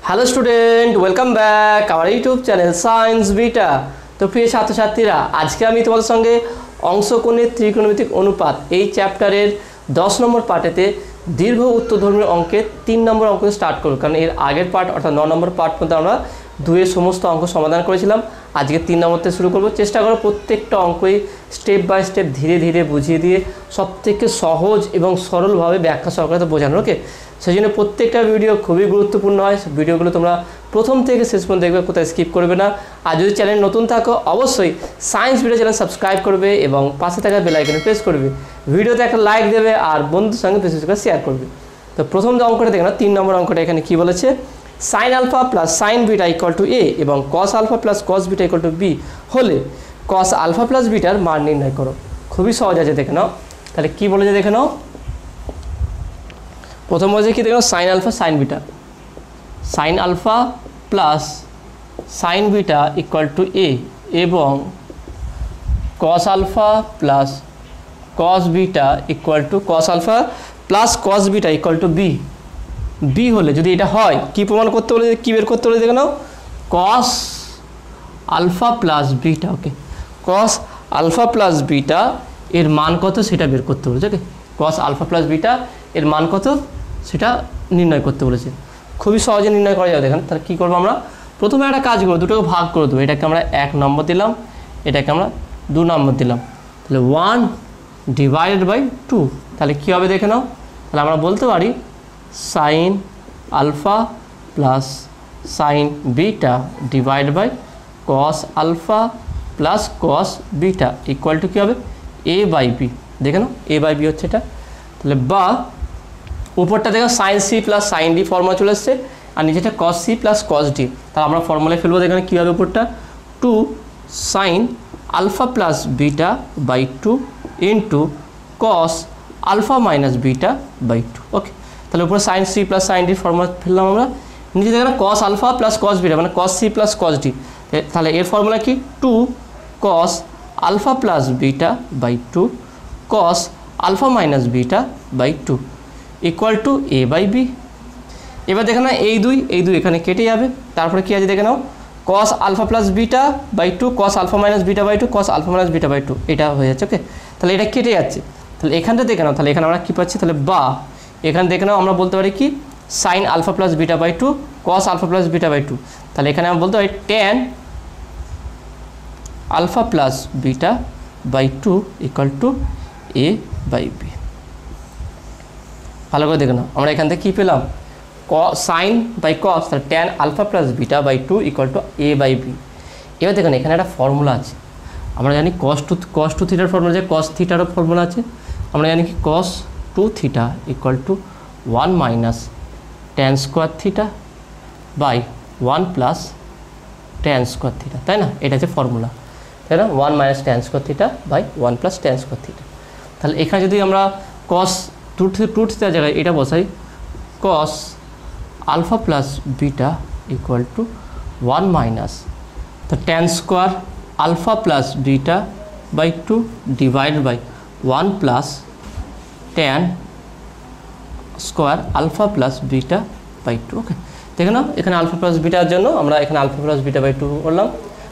Hello student, welcome back আমার YouTube channel science beta. তো প্রিয় ছাত্রছাত্রীরা, আজকে আমি তোমাদের সঙ্গে অংশকোণের ত্রিকোণমিতিক অনুপাত এই চ্যাপ্টারের 10 নম্বর পার্টেতে দীর্ঘ উত্তরধর্মী অঙ্কের 3 নম্বর অঙ্ক স্টার্ট করব। কারণ এর আগের পার্ট অর্থাৎ 9 নম্বর পার্ট মধ্যে আমরা 2-এর সমস্ত অঙ্ক সমাধান করেছিলাম। আজকে 3 নম্বরতে শুরু করব। চেষ্টা করো প্রত্যেকটা অঙ্কই স্টেপ বাই স্টেপ ধীরে ধীরে বুঝিয়ে দিয়ে সবথেকে সহজ এবং সরলভাবে ব্যাখ্যা সহকারে বোঝানো। ওকে, সেই জন্য প্রত্যেকটা ভিডিও খুবই গুরুত্বপূর্ণ হয়। ভিডিওগুলো তোমরা প্রথম থেকে শেষ পর্যন্ত দেখবে, কোথায় স্কিপ করবে না। আর যদি চ্যানেল নতুন থাকো অবশ্যই সায়েন্স ভিডিও চ্যানেল সাবস্ক্রাইব করবে এবং পাশে থাকা বেল আইকনে প্রেস করবে। ভিডিওতে একটা লাইক দেবে আর বন্ধুদের সঙ্গে বেশি করে শেয়ার করবে। তো প্রথম যে অঙ্কটা দেখো না, 3 নম্বর অঙ্কটা এখানে কি বলেছে, sine alpha plus sine beta equal to A এবং cos alpha plus cos beta equal to B হলে কস আলফা প্লাস বিটার মান নির্ণয় করো। খুবই সহজ আছে, দেখে নাও। তাহলে কি বলেছে দেখে নাও। প্রথম বলেছে কি দেখো, sine alpha sine beta, sine alpha plus sine beta equal to A এবং cos alpha plus cos beta equal to cos alpha plus cos beta equal to B. B হলে যদি এটা হয়, কি প্রমাণ করতে বলে, কি বের করতে বলে দেখে নাও, কস আলফা প্লাস বিটা। ওকে, কস আলফা প্লাস বিটা এর মান কত সেটা বের করতে বলেছে। ওকে, কস আলফা প্লাস বিটা এর মান কত সেটা নির্ণয় করতে বলেছে। খুবই সহজে নির্ণয় করা যাবে। দেখেন, তাহলে কী করবো আমরা, প্রথমে একটা কাজ করবো, দুটোকে ভাগ করে দেবো। এটাকে আমরা 1 নম্বর দিলাম, এটাকে আমরা 2 নম্বর দিলাম। তাহলে 1 ডিভাইডেড বাই 2, তাহলে কী হবে দেখে নাও। তাহলে আমরা বলতে পারি sine alpha plus sine beta divide by cos alpha plus cos beta equal to কী হবে, এ বাই বি। দেখে নাও, এ বাই বি হচ্ছে এটা। তাহলে বা উপরটা দেখো sine C plus sine D formula চলে এসছে, আর নিচেটা cos C plus cos D. তাহলে আমরা ফর্মুলায় ফেলবো। দেখেন কী হবে উপরটা, 2 sine alpha plus beta by 2 into cos alpha minus beta by 2। Okay, তাহলে উপরে sine C plus sine D formula ফেললাম আমরা। নিচে দেখেন cos alpha plus cos beta মানে cos C plus cos D. তাহলে এর ফর্মুলা কি, 2 cos alpha plus beta by 2 cos alpha minus beta by 2 equal to A by b. এবার দেখে না, এই দুই এখানে কেটে যাবে। তারপরে কী আছে দেখে নাও, cos alpha plus beta by 2 cos alpha minus beta by 2 cos alpha minus beta by 2, এটা হয়ে যাচ্ছে। ওকে, তাহলে এটা কেটে যাচ্ছে। তাহলে এখানটা দেখে নাও, তাহলে এখানে আমরা কী পাচ্ছি, তাহলে বা এখানে দেখে নাও আমরা বলতে পারি কি, sine alpha plus beta by 2 cos alpha plus beta by 2। তাহলে এখানে আমরা বলতে পারি tan alpha plus beta by 2 equal to A by b. ভালো করে দেখে নাও, আমরা এখান থেকে কী পেলাম, সাইন বাই কস, তাহলে tan alpha plus beta by 2 equal to A by b. এবার দেখুন এখানে একটা ফর্মুলা আছে, আমরা জানি কস টু থিটার ফর্মুলা আছে, কস থিটারও ফর্মুলা আছে। আমরা জানি কি cos 2 theta equal to 1 minus tan square theta by 1 plus tan square theta, তাই না? এটা হচ্ছে ফর্মুলা, তাই না? 1 minus tan square theta by 1 plus tan square theta. তাহলে এখানে যদি আমরা কস 2 থিটার জায়গায় এটা বসাই, cos alpha plus beta equal to 1 minus, তো tan square alpha plus beta by 2 divide by 1 plus tan square alpha plus beta by 2। Okay, দেখে নাও এখানে আলফা প্লাস বিটার জন্য আমরা এখানে আলফা প্লাস বিটা বাই 2 করলাম।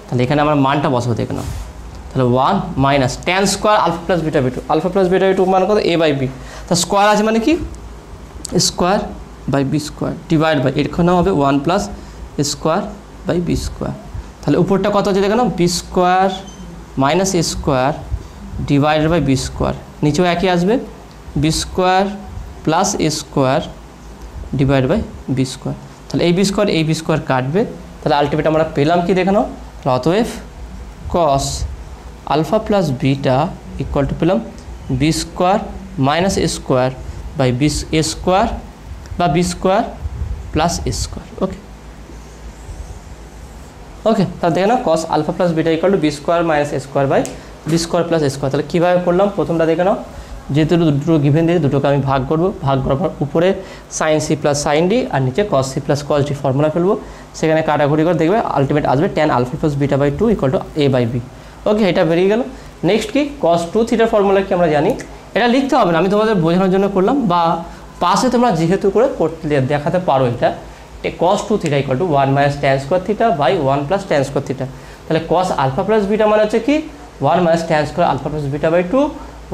তাহলে এখানে আমরা মানটা বসাবো, দেখে নাও। তাহলে 1 minus tan square alpha plus beta by 2, alpha plus beta by 2 মান কত, এ বাই বি। তা স্কোয়ার আছে মানে কি, square by B square divide by, এখানেও হবে 1 plus square by B square. তাহলে উপরটা কত হচ্ছে দেখে নাও, B square minus A square divided by B square, নিচেও একই আসবে, B square plus A square divide by B square. তাহলে এই বি স্কোয়ার কাটবে। তাহলে আলটিমেট আমরা পেলাম কি দেখে নাও, অতএব cos alpha plus beta equal to পেলাম B square minus A square by B A square বা B square plus A square. Okay, okay, তাহলে দেখে নাও cos alpha plus beta equal to B square minus A square by B square plus A square. তাহলে কীভাবে করলাম, প্রথমটা দেখে নাও, যেহেতু দুটো গিভেন দিয়ে দুটোকে আমি ভাগ করবো, ভাগ করার পর উপরে sine C plus sine D আর নিচে cos C plus cos D formula ফেলবো। সেখানে কাটাকুটি করে দেখবে আলটিমেট আসবে tan alpha plus beta by 2 equal to A by B. Okay, এটা বেরিয়ে গেল। নেক্সট কি, কস 2 থিটার ফর্মুলা কি আমরা জানি, এটা লিখতে হবে না, আমি তোমাদের বোঝানোর জন্য করলাম, বা পাশে তোমরা যেহেতু করে করতে দেখাতে পারো। এটা cos 2 theta equal to 1 minus tan square theta by 1 plus tan square theta. তাহলে cos আলফা প্লাস বিটা মানে হচ্ছে কি 1 minus tan square alpha plus beta by 2,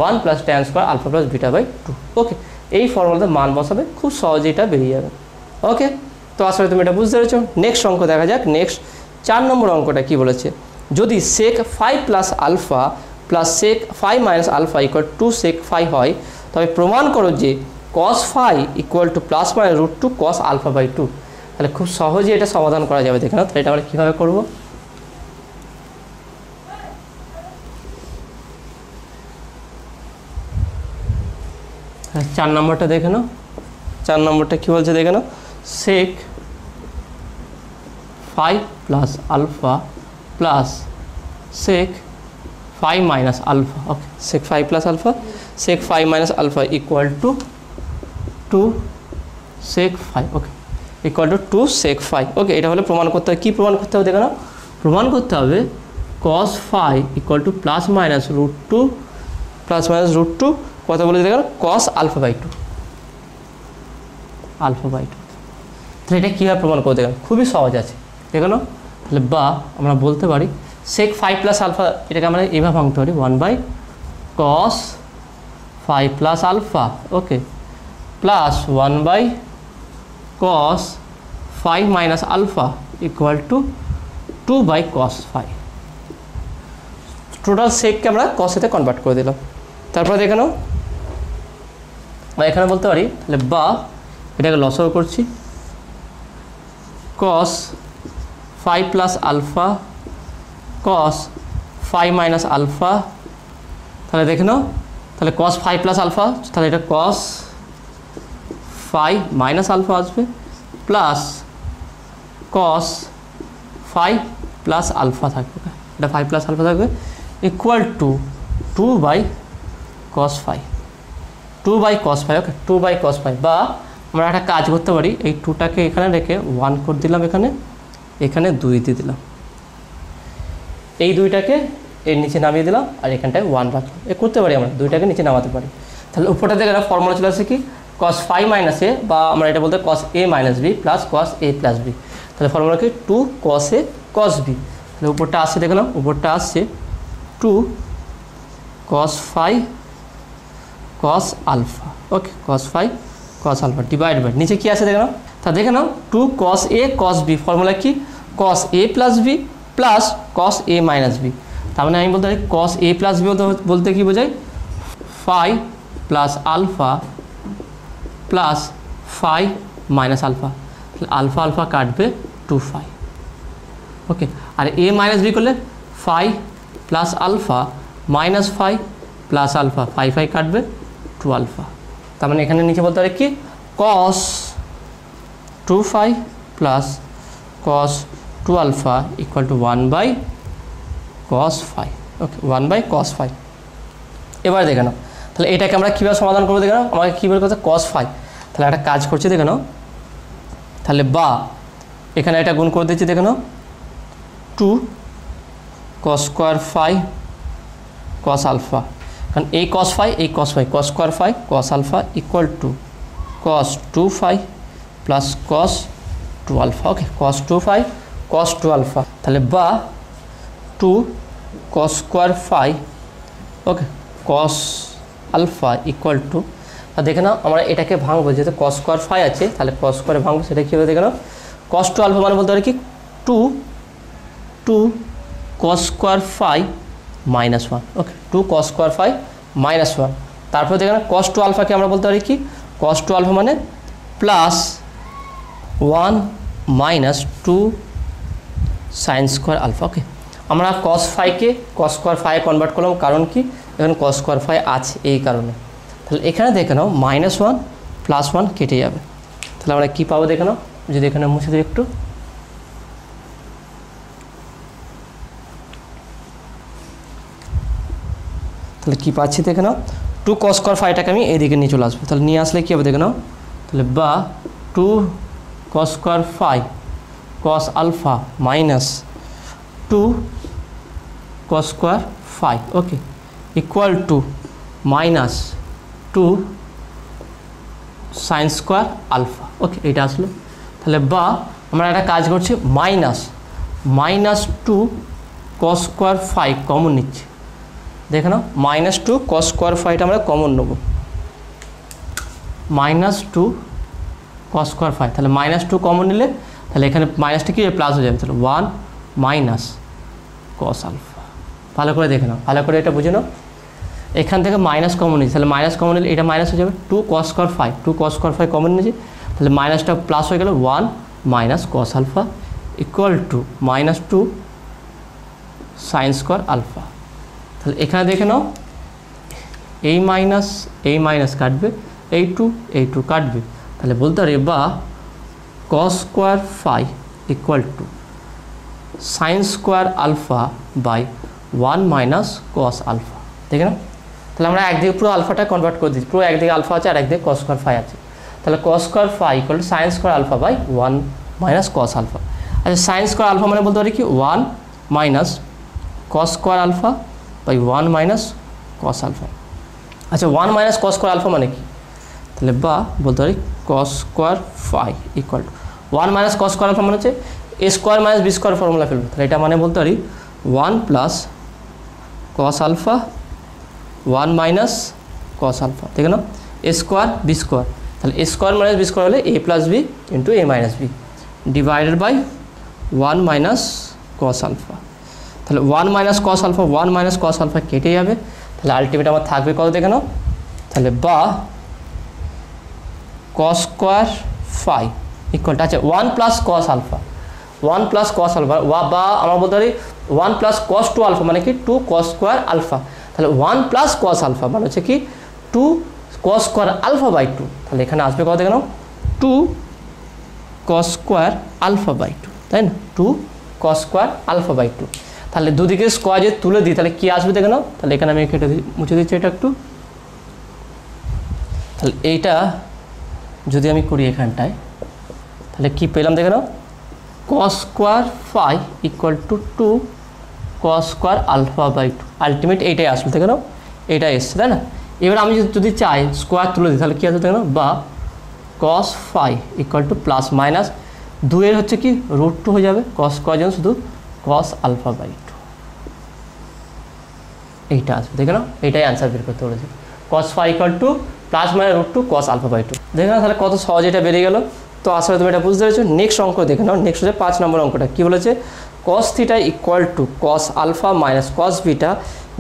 1 plus tan square alpha plus beta by 2। Okay, এই ফর্মুলাতে মান বসাবে, খুব সহজে এটা বেরিয়ে যাবে। ওকে, তো আসলে তুমি এটা বুঝতে পেরেছো। নেক্সট অঙ্ক দেখা যাক। নেক্সট 4 নম্বর অঙ্কটা কি বলেছে, যদি sec 5 plus alpha plus sec 5 minus alpha equal to sec 5 হয়, তবে প্রমাণ করো যে cos 5 equal to plus minus √2 cos alpha by 2। তাহলে খুব সহজেই এটা সমাধান করা যাবে, দেখে নাও। তাহলে এটা আমরা কীভাবে করবো, 4 নম্বরটা দেখে নাও। 4 নম্বরটা কী বলছে দেখে নাও, sec 5 plus alpha plus sec 5 minus alpha. Okay, sec 5 plus alpha sec 5 minus alpha equal to 2 sec 5। Okay, equal to 2 sec 5। Okay, এটা হলে প্রমাণ করতে হবে। কী প্রমাণ করতে হবে দেখে নাও, প্রমাণ করতে হবে cos 5 equal to plus minus √2 plus minus √2 কথা বলে দেখো cos alpha by 2 alpha by 2। তাহলে এটা কীভাবে প্রমাণ করে দেখেন, খুবই সহজ আছে, দেখো না। তাহলে বা আমরা বলতে পারি sec 5 প্লাস আলফা, এটাকে আমরা এইভাবে ভাঙতে পারি 1 by cos 5 plus alpha. Okay, plus 1 by cos 5 minus alpha equal to 2 by cos 5। Total সেককে আমরা কসেতে কনভার্ট করে দিলাম। তারপরে দেখে নাও, এখানে বলতে পারি তাহলে বা এটাকে লসাগু করছি cos 5 plus alpha cos 5 minus alpha. তাহলে দেখে নাও, তাহলে cos 5 প্লাস আলফা, তাহলে এটা cos 5 মাইনাস আলফা আসবে প্লাস cos 5 প্লাস আলফা থাকবে, এটা 5 প্লাস আলফা থাকবে equal to 2 by cos 5, 2 by cos 5। Okay, 2 by cos 5। বা আমরা একটা কাজ করতে পারি, এই 2টাকে এখানে রেখে 1 করে দিলাম, এখানে 2 দিয়ে দিলাম, এই 2টাকে এর নিচে নামিয়ে দিলাম আর এখানটায় 1 রাখলাম। এ করতে পারি আমরা, 2টাকে নিচে নামাতে পারি। তাহলে উপরটা দেখে না ফর্মুলা চলে আসছে কি cos 5 মাইনাস এ, বা আমরা এটা বলতে cos a minus b plus cos a plus b. তাহলে ফর্মুলা কি 2 cos a cos b। তাহলে উপরটা আসছে দেখে নাও, উপরটা আসছে 2 cos 5 cos alpha. Okay, cos 5 cos alpha divide by নিচে কি আছে দেখে নাও। তা দেখে নাও 2 cos a cos b, ফর্মুলা কি cos a plus b plus cos a minus b। তার মানে আমি বলতে পারি cos a প্লাস b বলতে কি বোঝায় 5 plus alpha plus 5 minus alpha. Alpha alpha কাটবে 2 5। ওকে, আর a মাইনাস b করলে 5 plus alpha minus 5 plus alpha 5 5 কাটবে 2 আলফা। তার মানে এখানে নিচে বলতে পারে কি cos 2 5 plus cos 2 alpha equal to 1 by cos 5। Okay, 1 by cos 5। এবার দেখে নাও, তাহলে এটাকে আমরা কীভাবে সমাধান করবো দেখে নাও। আমাকে কী বের করতে cos 5, তাহলে একটা কাজ করছি দেখে নাও। তাহলে বা এখানে এটা গুণ করে দিচ্ছি দেখে নাও 2 cos স্কোয়ার 5 cos আলফা, কারণ এই cos 5 এই cos 5 cos square 5 cos alpha equal to cos 2 5 plus cos 2 alpha. Okay, cos 2 5 cos 2 alpha. তাহলে বা 2 cos square 5 okay cos alpha equal to, দেখে নাও আমরা এটাকে ভাঙবো, যেহেতু cos স্কোয়ার 5 আছে তাহলে cos স্কোয়ারে ভাঙবো, সেটা কী হবে দেখে নাও। cos 2 আলফা মানে বলতে পারি কি 2 cos স্কোয়ার 5 মাইনাস 1। ওকে, 2 cos স্কোয়ার 5 মাইনাস 1। তারপরে দেখে নাও cos 2 আলফাকে আমরা বলতে পারি কি cos 2 আলফা মানে plus 1 minus 2 sine square alpha. Okay, আমরা cos 5কে cos স্কোয়ার 5 কনভার্ট করলাম, কারণ কি এখানে cos স্কোয়ার 5 আছে এই কারণে। তাহলে এখানে দেখে নাও মাইনাস 1 প্লাস 1 কেটে যাবে। তাহলে আমরা কী পাবো দেখে নাও, যদি এখানে মুছে দিই একটু, তাহলে কী পাচ্ছি দেখে নাও 2 cos স্কোয়ার 5টাকে আমি এইদিকে নিয়ে চলে আসবো। তাহলে নিয়ে আসলে কী হবে দেখে নাও, তাহলে বা 2 cos square 5 cos alpha minus 2 cos square 5 okay equal to minus 2 sine square alpha. Okay, এটা আসলো। তাহলে তাহলে বা আমরা একটা কাজ করছি -2 cos স্কোয়ার ফাই কমন নিচ্ছি। দেখে নাও -2 cos স্কোয়ার ফাইটা আমরা কমন নেব, -2 cos স্কোয়ার ফাই। তাহলে -2 কমন নিলে তাহলে এখানে মাইনাসটা কি প্লাস হয়ে যাবে, তাহলে 1 মাইনাস cos আলফা। ভালো করে দেখে নাও, ভালো করে এটা বুঝে নাও। এখান থেকে মাইনাস কমন নিয়েছি, তাহলে মাইনাস কমন নিলে এটা মাইনাস হয়ে যাবে, 2 cos square phi, 2 cos square phi common নিয়েছি, তাহলে মাইনাসটা প্লাস হয়ে গেল 1 minus cos alpha equal to -2 sine square alpha. তাহলে এখানে দেখে নাও এই মাইনাস কাটবে, এই টু কাটবে, তাহলে বলতে পারি বা cos square phi equal to sine square alpha by 1 minus cos alpha. দেখে নাও, তাহলে আমরা একদিকে পুরো আলফাটা কনভার্ট করে দিচ্ছি, পুরো একদিকে আলফা আছে আর একদিকে cos স্কোয়ার ফাই আছে। তাহলে cos square phi equal to sine square alpha by 1 minus cos alpha. আচ্ছা সাইন স্কোয়ার আলফা মানে বলতে পারি কি 1 minus cos square alpha by 1 minus cos alpha. আচ্ছা 1 মাইনাস cos স্কোয়ার আলফা মানে কি, তাহলে বা বলতে পারি cos square phi equal to 1 minus cos square alpha মানে হচ্ছে A square minus B square formula ফেলবো। তাহলে এটা মানে বলতে পারি 1 plus cos alpha 1 minus cos alpha. দেখে নাও এ স্কোয়ার বি স্কোয়ার, তাহলে A square minus B square হলে A plus B into A minus B divided by 1 minus cos alpha. তাহলে 1 minus cos alpha 1 minus cos alpha কেটে যাবে, তাহলে ultimate আমার থাকবে কত দেখে নাও, তাহলে বা cos square phi equal to আচ্ছা 1 plus cos alpha 1 plus cos alpha বা আমরা বলতে পারি 1 প্লাস cos 2 আলফা মানে কি 2 cos স্কোয়ার আলফা। তাহলে 1 প্লাস cos আলফা মানে হচ্ছে কি 2 cos স্কোয়ার আলফা বাই 2। তাহলে এখানে আসবে কত দেখে নাও 2 cos স্কোয়ার আলফা বাই 2, তাই না 2 cos স্কোয়ার আলফা বাই 2। তাহলে দুদিকে স্কোয়ার যদি তুলে দিই তাহলে কি আসবে দেখে নাও, তাহলে এখানে আমি কেটে মুছে দিচ্ছি এটা একটু। তাহলে এইটা যদি আমি করি এখানটায় তাহলে কি পেলাম দেখে নাও cos square phi equal to 2 cos square alpha by 2। Ultimate এইটাই আসবে দেখে নাও, এইটাই এসছে তাই না। এবার আমি যদি চাই স্কোয়ার তুলে দিই তাহলে কী আসবে দেখে নাও বা cos phi equal two plus minus 2 এর হচ্ছে কি √2 হয়ে যাবে, cos স্কোয়ার জন্য শুধু cos আলফা বাই 2 এইটা আসবে দেখে নাও, এইটাই অ্যান্সার বের করতে বলেছে cos phi equal two plus minus √2 cos alpha by 2। দেখে নাও তাহলে কত সহজে এটা বেরিয়ে গেল। তো আসলে তুমি এটা বুঝতে পেরেছো। নেক্সট অঙ্ক দেখে নাও, নেক্সট হচ্ছে 5 নম্বর অঙ্কটা কী বলেছে cos theta equal to cos alpha minus cos beta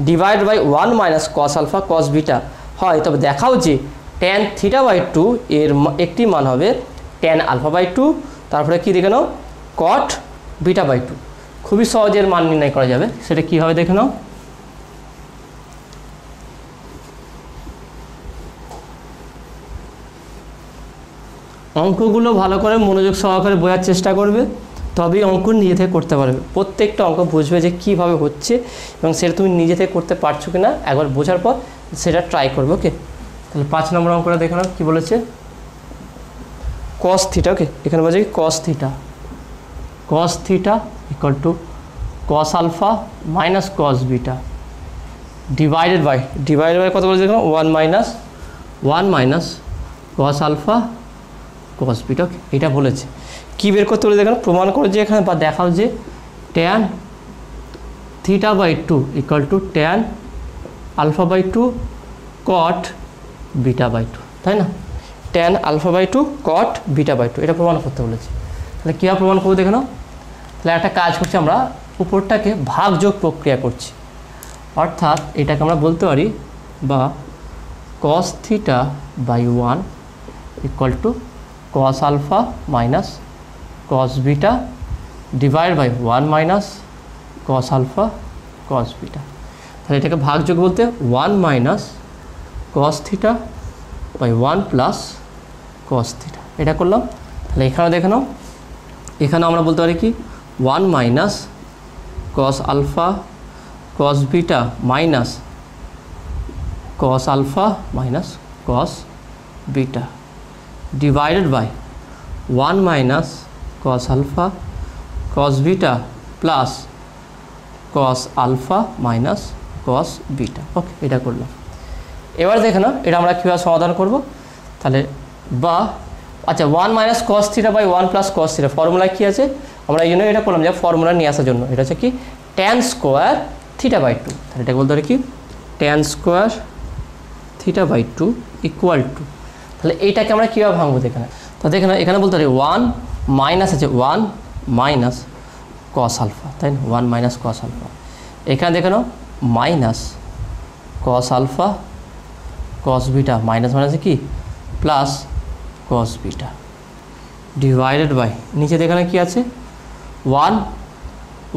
divide by 1 minus cos alpha cos beta হয়, তবে দেখাও যে tan থিটা বাই 2 এর একটি মান হবে tan আলফা বাই 2, তারপরে কি দেখে নাও cot বিটা বাই 2। খুবই সহজের মান নির্ণয় করা যাবে, সেটা কি হবে দেখে নাও। অঙ্কগুলো ভালো করে মনোযোগ সহকারে বোঝার চেষ্টা করবে, তবেই অঙ্ক নিজে থেকে করতে পারবে। প্রত্যেকটা অঙ্ক বুঝবে যে কীভাবে হচ্ছে এবং সেটা তুমি নিজে থেকে করতে পারছো কি না একবার বোঝার পর সেটা ট্রাই করবে। ওকে, তাহলে 5 নম্বর অঙ্কটা দেখে নাও কী বলেছে cos থিটা। ওকে, এখানে বলছে কি cos theta equal to cos alpha minus cos beta divided by কত বলেছে দেখো 1 minus cos alpha cos beta. Okay, এটা বলেছে কী বের করতে বলে দেখো প্রমাণ করো যে এখানে বা দেখাও যে tan theta by 2 equal to tan alpha by 2 cot beta by 2, তাই না tan alpha by 2 cot beta by 2 এটা প্রমাণ করতে বলেছে। তাহলে কীভাবে প্রমাণ করবো দেখে নাও। তাহলে একটা কাজ করছি আমরা উপরটাকে ভাগযোগ প্রক্রিয়া করছি, অর্থাৎ এটাকে আমরা বলতে পারি বা cos theta by 1 equal to cos alpha minus cos beta divide by 1 minus cos alpha cos beta. তাহলে এটাকে ভাগযোগ বলতে 1 minus cos theta by 1 plus cos theta এটা করলাম। তাহলে এখানে দেখে নাও, এখানে আমরা বলতে পারি কি 1 minus cos alpha cos beta minus cos alpha minus cos beta divided by 1 minus cos alpha cos beta plus cos alpha minus cos beta. Okay, এটা করলাম। এবার দেখে নাও এটা আমরা কীভাবে সমাধান করব। তাহলে বা আচ্ছা 1 minus cos theta by 1 plus cos theta formula কী আছে, আমরা এই জন্য এটা করলাম যে ফর্মুলা নিয়ে আসার জন্য। এটা হচ্ছে কি ট্যান স্কোয়ার থিটা বাই 2, তাহলে এটাকে বলতে পারি কি tan square theta by 2 equal to, তাহলে এইটাকে আমরা কীভাবে ভাঙবো এখানে, তো দেখেন এখানে বলতে পারি 1 মাইনাস আছে 1 মাইনাস কস আলফা, তাই না 1 মাইনাস কস আলফা, এখানে দেখে নাও minus cos alpha cos beta minus minus কি plus cos beta divided by নিচে দেখানে কি আছে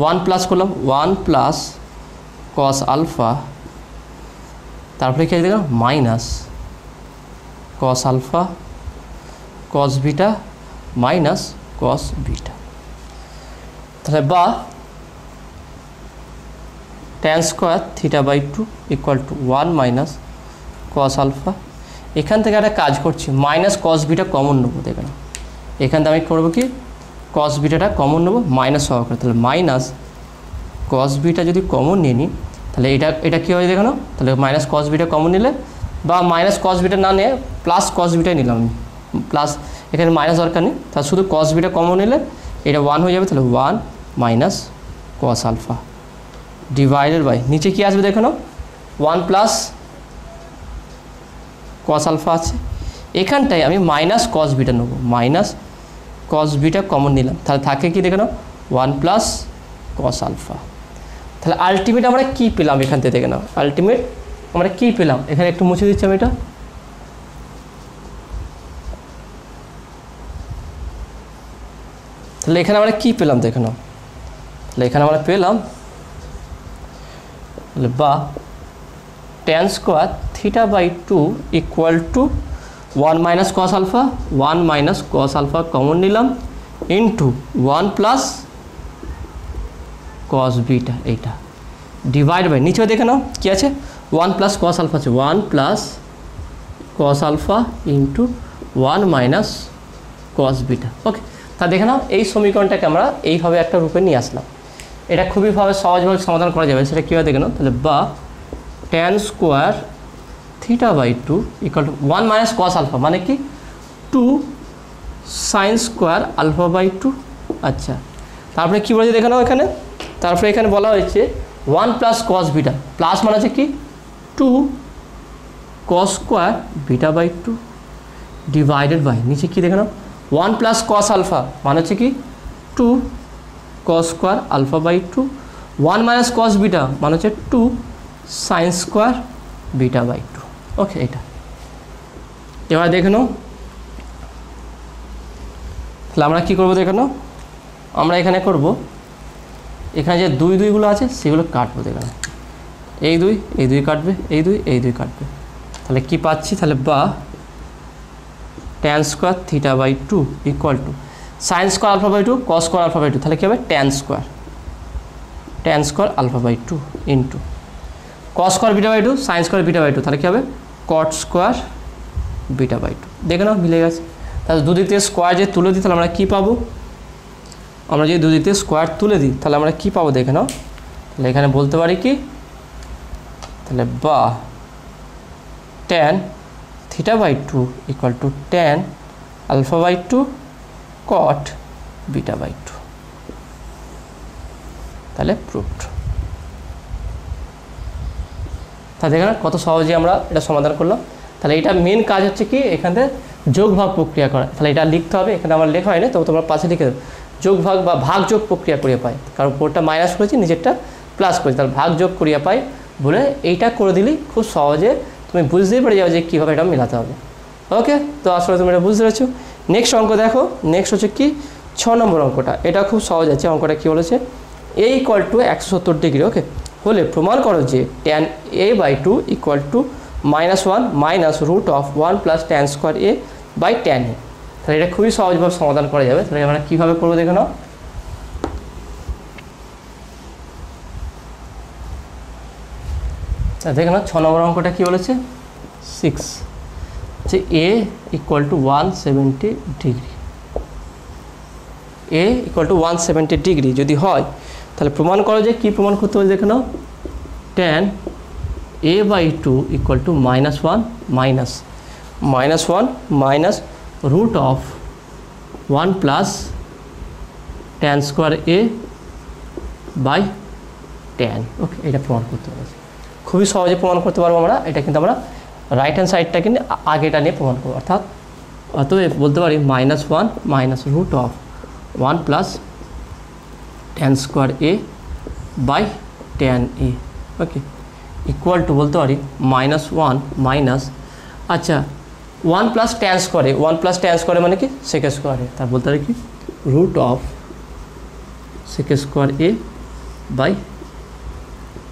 1 প্লাস করলাম 1 প্লাস কস আলফা, তারপরে কি আছে দেখো minus cos alpha cos beta minus cos beta, তাহলে বা tan square theta by 2 equal to 1 minus cos alpha. এখান থেকে একটা কাজ করছি মাইনাস কস বিটা কমন নেবো, দেখে না এখান থেকে আমি করবো কি কস বিটাটা কমন নেবো মাইনাস সহকারে, তাহলে মাইনাস কস বিটা যদি কমন নিয়ে নিই তাহলে এটা কী হয় দেখে নাও, তাহলে মাইনাস কস বিটা কমন নিলে বা মাইনাস কস বিটা না নিয়ে প্লাস কস বিটাই নিলাম আমি, প্লাস এখানে মাইনাস দরকার নেই, তাহলে শুধু কস বিটা কমন নিলে এটা 1 হয়ে যাবে, তাহলে 1 minus cos alpha divided by নিচে কী আসবে দেখে নাও 1 প্লাস কস আলফা আছে, এখানটায় আমি মাইনাস কস বিটা নেবো, মাইনাস কস বিটা কমন নিলাম, তাহলে থাকে কি দেখে নাও 1 প্লাস কস আলফা। তাহলে আলটিমেট আমরা কী পেলাম এখান থেকে দেখে নাও, আলটিমেট আমরা কী পেলাম, এখানে একটু মুছে দিচ্ছি আমি এটা, তাহলে এখানে আমরা কী পেলাম দেখে নাও, তাহলে এখানে আমরা পেলাম বা tan square theta by 2 equal to 1 minus cos alpha 1 minus cos alpha common নিলাম ইন্টু 1 প্লাস কস বিটা, এইটা ডিভাইড বাই নিচেও দেখে নাও কী আছে 1 প্লাস কস আলফা আছে 1 plus cos alpha into 1 minus cos beta. Okay, তা দেখে নাও এই সমীকরণটাকে আমরা এইভাবে একটা রূপে নিয়ে আসলাম, এটা খুবইভাবে সহজভাবে সমাধান করা যাবে, সেটা কীভাবে দেখে নাও, তাহলে বা tan square theta by 2 equal to 1 minus cos alpha মানে কি 2 সাইন স্কোয়ার আলফা বাই 2। আচ্ছা তারপরে কী বলেছে দেখে নাও এখানে, তারপরে এখানে বলা হয়েছে 1 প্লাস কস বিটা, প্লাস মানে আছে কি 2 cos square beta by 2 divided by নিচে কী দেখে নাও 1 প্লাস কস আলফা মানে হচ্ছে কি 2 cos square alpha by 2, 1 minus cos beta মানে হচ্ছে 2 sine square beta by 2। Okay, এটা এবার দেখে নাও, তাহলে আমরা কী করবো দেখে নাও, আমরা এখানে করব এখানে যে 2 আছে সেগুলো কাটবো, দেখে নাও এই 2 কাটবে, এই 2 কাটবে, তাহলে কি পাচ্ছি, তাহলে বা tan square theta by 2 equal to sine square alpha by 2 cos square alpha by 2, তাহলে কী হবে tan square alpha by 2 into cos square beta by 2 sine square beta by 2, তাহলে কী হবে কট স্কোয়ার বিটা বাই 2। দেখে নাও মিলে গেছে, তাহলে দুদিক থেকে স্কোয়ার যে তুলে দিই তাহলে আমরা কী পাবো, আমরা যদি দুদিক থেকে স্কোয়ার তুলে দিই তাহলে আমরা কী পাবো দেখে নাও, তাহলে এখানে বলতে পারি কি, তাহলে বা tan theta by 2 equal to tan alpha by 2 cot beta by 2, তাহলে প্রুভড। তা দেখেন কত সহজে আমরা এটা সমাধান করলাম। তাহলে এটা মেন কাজ হচ্ছে কি এখান থেকে যোগ ভাগ প্রক্রিয়া করা, তাহলে এটা লিখতে হবে, এখানে আমার লেখা হয় না, তো তোমরা পাশে লিখে দেবে যোগ ভাগ বা ভাগ যোগ প্রক্রিয়া করিয়া পাই, কারণ উপরটা মাইনাস করেছি নিচেরটা প্লাস করেছি, তাহলে ভাগ যোগ করিয়া পাই বলে এইটা করে দিলেই খুব সহজে তুমি বুঝতেই পেরে যাবে যে কীভাবে এটা মেলাতে হবে। ওকে, তো আসলে তুমি এটা বুঝতে পেরেছো। নেক্সট অঙ্ক দেখো, নেক্সট হচ্ছে কি 6 নম্বর অঙ্কটা, এটা খুব সহজ আছে। অঙ্কটা কী বলেছে, A equal to 170 degree okay হলে প্রমাণ করো যে tan A by 2 equal to -1 minus root of 1 plus tan square A by tan A. তাহলে এটা খুবই সহজভাবে সমাধান করা যাবে। তাহলে আমরা কীভাবে করবো দেখে নাও, দেখে নাও 6 নম্বর অঙ্কটা কী বলেছে 6 যে A equal to 170 degree, A equal to 170 degree যদি হয় তাহলে প্রমাণ করো যে কী প্রমাণ করতে হবে দেখে নাও, tan A by 2 equal to -1 minus root of 1 plus tan square A by tan. Okay, এটা প্রমাণ করতে পারছি, খুবই সহজে প্রমাণ করতে পারবো আমরা। এটা কিন্তু আমরা রাইট হ্যান্ড সাইডটা কিন্তু আগেটা নিয়ে প্রমাণ করবো, অর্থাৎ অতএব বলতে পারি -1 minus root of 1 plus tan square A by tan A. Okay, equal to বলতে পারি -1 মাইনাস, আচ্ছা 1 প্লাস ট্যান স্কোয়ারে, 1 প্লাস ট্যান স্কোয়ারে মানে কি সেক স্কোয়ারে, তার বলতে পারি কি root of sec square A by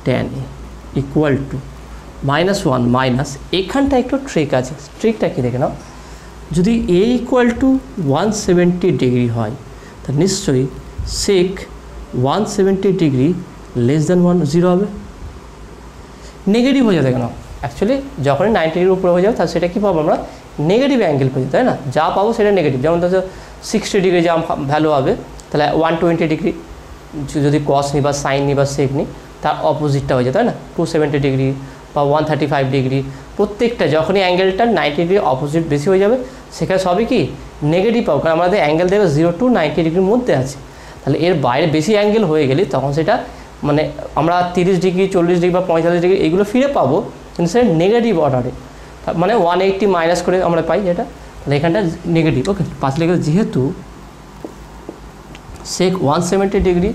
tan A equal to -1 minus, এখানটা একটু ট্রিক আছে, ট্রিকটা কি দেখে নাও। যদি এ ইকুয়াল টু 170 ডিগ্রি হয় তা নিশ্চয়ই সেক 170 ডিগ্রি লেস দ্যান 0 হবে, নেগেটিভ হয়ে যাবে কেন। অ্যাকচুয়ালি যখনই 90 ডিগ্রির উপরে হয়ে যাবে তাহলে সেটা কী পাবো আমরা, নেগেটিভ অ্যাঙ্গেল পেয়ে যাই, তাই না। যা পাবো সেটা নেগেটিভ, যেমন ধরো 60 ডিগ্রি যা ভ্যালু হবে তাহলে 120 ডিগ্রি যদি কস নিই বা সাইন নিই বা সেক নিই তার অপোজিটটা হয়ে যায়, তাই না। 270 ডিগ্রি বা 135 ডিগ্রি, প্রত্যেকটা যখনই অ্যাঙ্গেলটা 90 ডিগ্রি অপোজিট বেশি হয়ে যাবে সেখানে সবই কি নেগেটিভ পাবো, কারণ আমাদের অ্যাঙ্গেল দেখবে 0 to 90 ডিগ্রির মধ্যে আছে। তাহলে এর বাইরে বেশি অ্যাঙ্গেল হয়ে গেলে তখন সেটা মানে আমরা 30 ডিগ্রি 40 ডিগ্রি বা 45 ডিগ্রি এইগুলো ফিরে পাবো, কিন্তু সেটা নেগেটিভ অর্ডারে, মানে 180 মাইনাস করে আমরা পাই যেটা, তাহলে এখানটা নেগেটিভ। ওকে, পাঁচ লেগে যেহেতু সেক 170 ডিগ্রি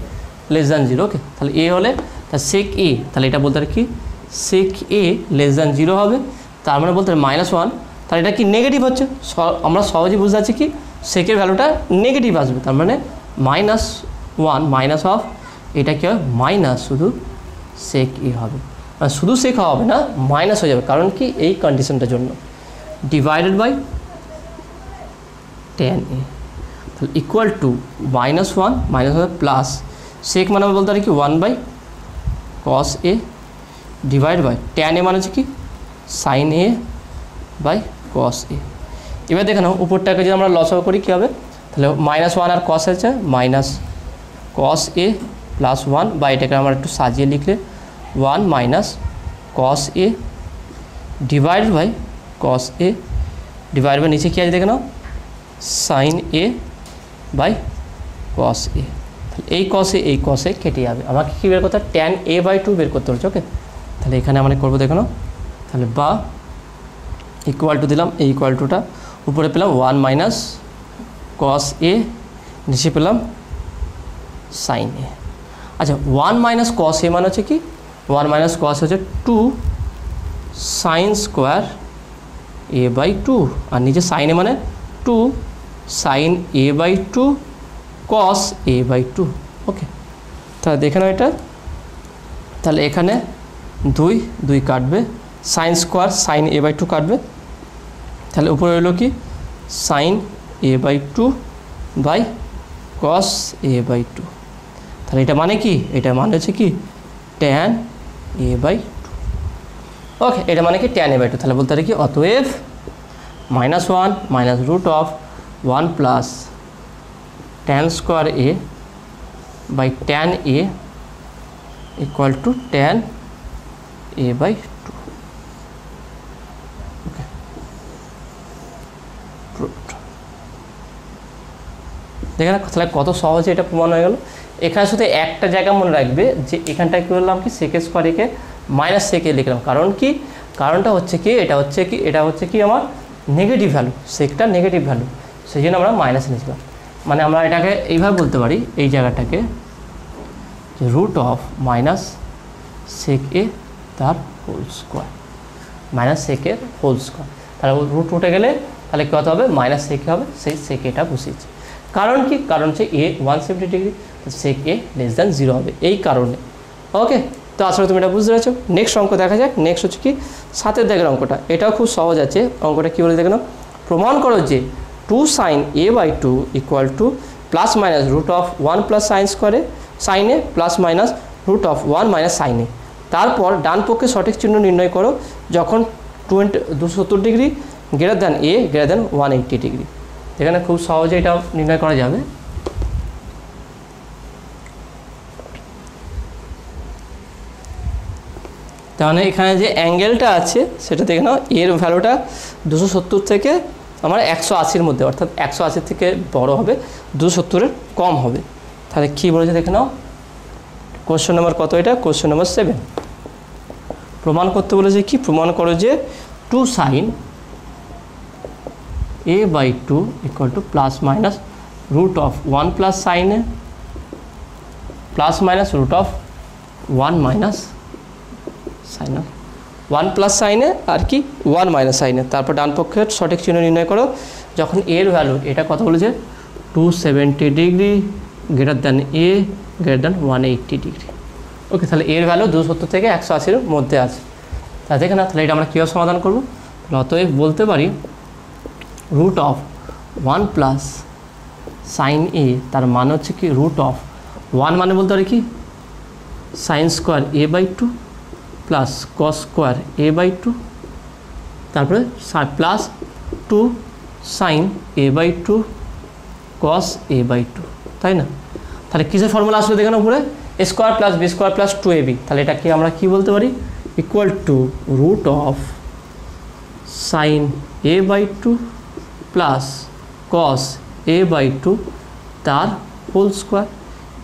লেস দ্যান 0, ওকে, তাহলে এ হলে তা সেক এ, তাহলে এটা বলতে পারি কি সেক এ লেস দ্যান 0 হবে, তার মানে বলতে পারি -1, তাহলে এটা কি নেগেটিভ হচ্ছে, আমরা সহজেই বুঝতে পারছি কি সেকের ভ্যালুটা নেগেটিভ আসবে, তার মানে -1 মাইনাস অফ এটা কী হবে মাইনাস শুধু সেক এ হবে, মানে শুধু সেক হবে না মাইনাস হয়ে যাবে, কারণ কি এই কন্ডিশনটার জন্য, ডিভাইডেড বাই ট্যান এ, তাহলে ইকুয়াল টু -1 মাইনাস হবে প্লাস সেক মানে বলতে পারি কি 1 by cos A divide by tan A মানে হচ্ছে কি সাইন এ বাই কস এ। এবার দেখে নাও উপরটাকে যদি আমরা লসাগু করি কী হবে, তাহলে -1 আর কস আছে মাইনাস কস এ প্লাস 1 বা এটাকে আমরা একটু সাজিয়ে লিখলে 1 minus cos A divide by cos A divide by নিচে কী আছে দেখে নাও সাইন এ বাই কস এ, তাহলে এই কসে কেটে যাবে, আমাকে কী বের করতে হবে ট্যান এ বাই 2 বের করতে হচ্ছে। ওকে, তাহলে এখানে আমরা করবো দেখে নাও, তাহলে বা ইকুয়াল টু দিলাম, এই ইকুয়াল টুটা উপরে পেলাম 1 মাইনাস কস এ, নিচে পেলাম সাইন এ। আচ্ছা 1 মাইনাস কস এ মানে হচ্ছে কি 1 মাইনাস কস হচ্ছে 2 সাইন স্কোয়ার এ বাই 2, আর নিচে সাইন এ মানে 2 sine A by 2 cos A by 2। Okay, তাহলে দেখে নাও এটা, তাহলে এখানে 2 কাটবে, sine square sine A by 2 কাটবে, তাহলে উপরে হলো কি sine A by 2 by cos A by 2, তাহলে এটা মানে কি, এটা মানে হচ্ছে কি ট্যান এ বাই 2। ওকে, এটা মানে কি ট্যান এ বাই 2, তাহলে বলতে পারি কি অতএব -1 minus root of 1 plus tan square A by tan A equal to tan A by 2। Okay, দেখে না তাহলে কত সহজে এটা প্রমাণ হয়ে গেল। এখানে শুধু একটা জায়গা মনে রাখবে যে এখানটায় কী বললাম কি সেক স্কোয়ার একে মাইনাস সেকে লিখলাম, কারণ কি কারণটা হচ্ছে কি এটা হচ্ছে কি আমার নেগেটিভ ভ্যালু, সেকটা নেগেটিভ ভ্যালু, সেই জন্য আমরা মাইনাস নিয়েছিলাম। মানে আমরা এটাকে এইভাবে বলতে পারি এই জায়গাটাকে যে root of minus sec A তার হোল স্কোয়ার, মাইনাস সেকের হোল স্কোয়ার, তাহলে রুট উঠে গেলে তাহলে কত হবে মাইনাস সেকে হবে, সেই সেক এটা বসিয়েছে। কারণ কি কারণ হচ্ছে এ 170 ডিগ্রি, সেক এ লেস দ্যান 0 হবে এই কারণে। ওকে, তো আসলে তুমি এটা বুঝতে পেরেছো। নেক্সট অঙ্ক দেখা যাক। নেক্সট হচ্ছে কি 7 দাগের অঙ্কটা, এটাও খুব সহজ আছে। অঙ্কটা কী বলে দেখে নাও, প্রমাণ করো যে 2 sine A by 2 equal two plus minus root of 1 plus sine স্কোয়ারে sine A plus minus root of 1 minus sine A. তারপর ডান পক্ষে সঠিক চিহ্ন নির্ণয় করো যখন 270 degree greater than A greater than 180 degree. এখানে খুব সহজে এটা নির্ণয় করা যাবে। তার মানে এখানে যে অ্যাঙ্গেলটা আছে সেটা দেখে নাও, এর ভ্যালুটা 270 থেকে আমার 180-র মধ্যে, অর্থাৎ 180 থেকে বড় হবে, 270-এর কম হবে। তাহলে কী বলেছে দেখে নাও, কোশ্চেন নাম্বার কত এটা? Question number 7। প্রমাণ করতে বলেছে কি? প্রমাণ করো যে 2 sin a/2 equal two plus minus root of 1 plus sine A plus minus root of 1 minus sine A, 1 plus সাইনে আর কি 1 মাইনাস সাইনে। তারপর ডান পক্ষের সঠিক চিহ্ন নির্ণয় করো। যখন এর ভ্যালু, এটা কত বলেছে? 270 degree greater than A greater than 180 degree. ওকে, তাহলে এর ভ্যালু 270 থেকে 180-এর মধ্যে আছে। তা দেখে না, তাহলে এটা আমরা কীভাবে সমাধান করবো? অতএব বলতে পারি রুট অফ 1 প্লাস সাইন এ, তার মানে হচ্ছে কি রুট অফ 1 মানে বলতে পারি কি sine square a/2 plus cos square a/2, তারপরে প্লাস 2 সাইন a/2 কস a/2, তাই না? তাহলে কিসের ফর্মুলা আসলে দেখেন উপরে? a square plus B square plus 2ab। তাহলে এটাকে আমরা কি বলতে পারি? Equal to root of sine a/2 plus cos a/2 তার হোল স্কোয়ার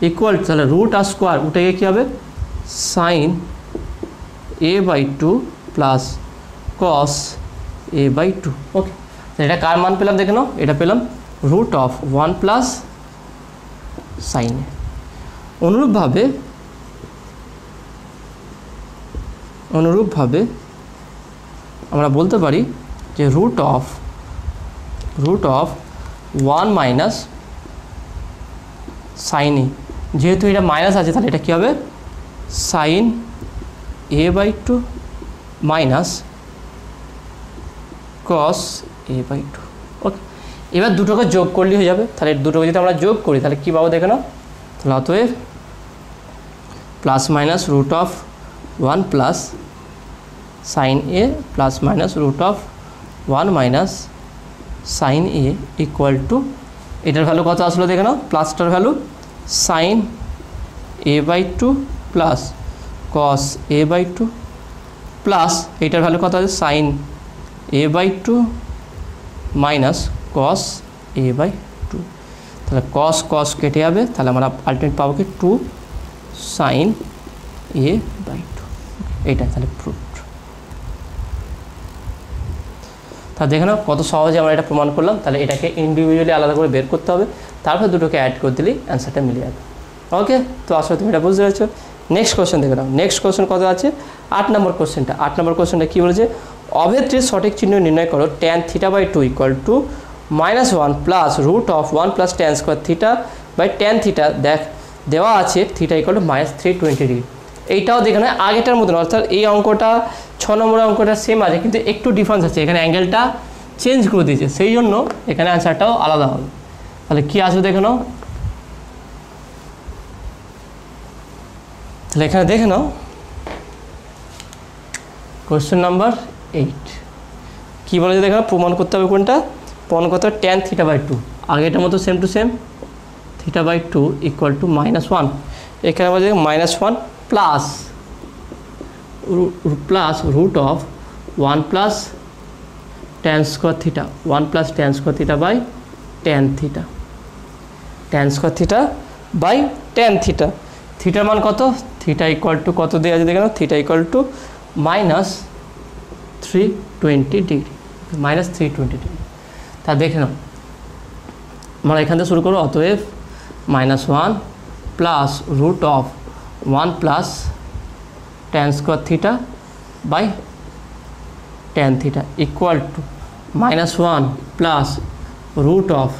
ইকুয়াল, তাহলে রুট আর স্কোয়ার উঠে গিয়ে কী হবে? Sign a/2 plus cos a/2। ওকে, এটা কার মান পেলাম দেখে নাও? এটা পেলাম রুট অফ 1 প্লাস সাইন এ। অনুরূপভাবে আমরা বলতে পারি যে রুট অফ 1 মাইনাস সাইন এ, যেহেতু এটা মাইনাস আছে তাহলে এটা কী হবে? Sign a/2 minus cos a/2। ওকে, এবার দুটোকে যোগ করলেই হয়ে যাবে। তাহলে দুটোকে যদি আমরা যোগ করি তাহলে কী পাবো দেখে নাও? তাহলে অতএব plus minus root of 1 plus sine A plus minus root of 1 minus sine A equal to, এটার ভ্যালু কত আসলো দেখে নাও? প্লাসটার value sine a/2 plus cos a/2 plus এইটার ভ্যালু কত আছে? Sine a/2 minus cos a/2। তাহলে কস কেটে যাবে, তাহলে আমরা আলটিমেট পাবো কি 2 সাইন a/2। এইটাই তাহলে প্রুফ। তা দেখে নাও কত সহজে আমরা এটা প্রমাণ করলাম। তাহলে এটাকে ইন্ডিভিজুয়ালি আলাদা করে বের করতে হবে, তারপর দুটোকে অ্যাড করে দিলেই অ্যান্সারটা মিলে যাবে। ওকে, তো আসলে তুমি এটা বুঝতে পেরেছো। নেক্সট কোশ্চেন দেখে নাও। নেক্সট কোশ্চেন কত আছে? 8 নম্বর কোশ্চেনটা। 8 নম্বর কোশ্চেনটা কী বলেছে? অভেদ্রির সঠিক চিহ্ন নির্ণয় করো। tan θ/2 equal to -1 plus root of 1 plus tan square θ/tan θ। দেওয়া আছে থিটা ইকুয়াল টু -320 ডিগ্রি। এইটাও দেখে নাও আগেটার মতন, অর্থাৎ এই অঙ্কটা 6 নম্বরের অঙ্কটা সেম আছে, কিন্তু একটু ডিফারেন্স আছে, এখানে অ্যাঙ্গেলটা চেঞ্জ করে দিয়েছে, সেই জন্য এখানে অ্যান্সারটাও আলাদা হবে। তাহলে কী আসবে দেখে নাও? তাহলে এখানে দেখে নাও কোশ্চেন নাম্বার 8 কী বলেছে দেখে নাও? প্রমাণ করতে হবে কোনটা? প্রমাণ করতে হবে tan θ/2, আগেটার মতো same to same, θ/2 equal to -1। এখানে বলছে -1 plus root of 1 plus tan square θ, 1 plus tan square θ/tan θ, tan square θ/tan θ। থিটার মান কত? থিটা ইকুয়াল টু কত দেওয়া আছে দেখে নাও? Theta equal to -320 degree, -320 degree. তা দেখে নাও, আমরা এখান থেকে শুরু করবো। অতএব -1 plus root of 1 plus tan square θ/tan θ equal to -1 plus root of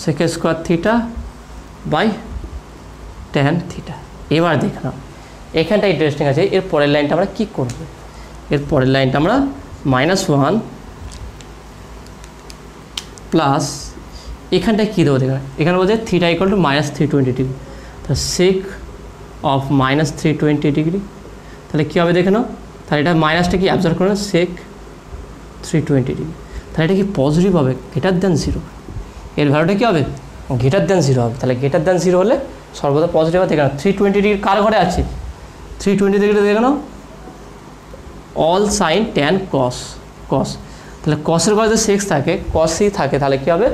sec square θ/tan θ। এবার দেখে নাও এখানটা ইন্টারেস্টিং আছে। এর পরের লাইনটা আমরা কী করবো? এর পরের লাইনটা আমরা -1 প্লাস এখানটায় কী দেবো দেখে? এখানে বলছে থিটা ইকুয়াল টু -320 ডিগ্রি, তাহলে সেক অফ -320 ডিগ্রি। তাহলে কী হবে দেখে নাও? তাহলে এটা মাইনাসটা কি অ্যাবজর্ব করে না? সেক 320 ডিগ্রি। তাহলে এটা কি পজিটিভ হবে? Greater than 0। এর ভ্যালুটা কী হবে? গ্রেটার দ্যান 0 হবে। তাহলে গ্রেটার দ্যান 0 হলে সর্বদা পজিটিভ হবে। দেখে নাও 320 ডিগ্রি কার ঘরে আছে? 320 ডিগ্রি দেখে নাও অল সাইন ট্যান কস। তাহলে কসের ঘরে যদি সেক থাকে, কস সি থাকে, তাহলে কী হবে?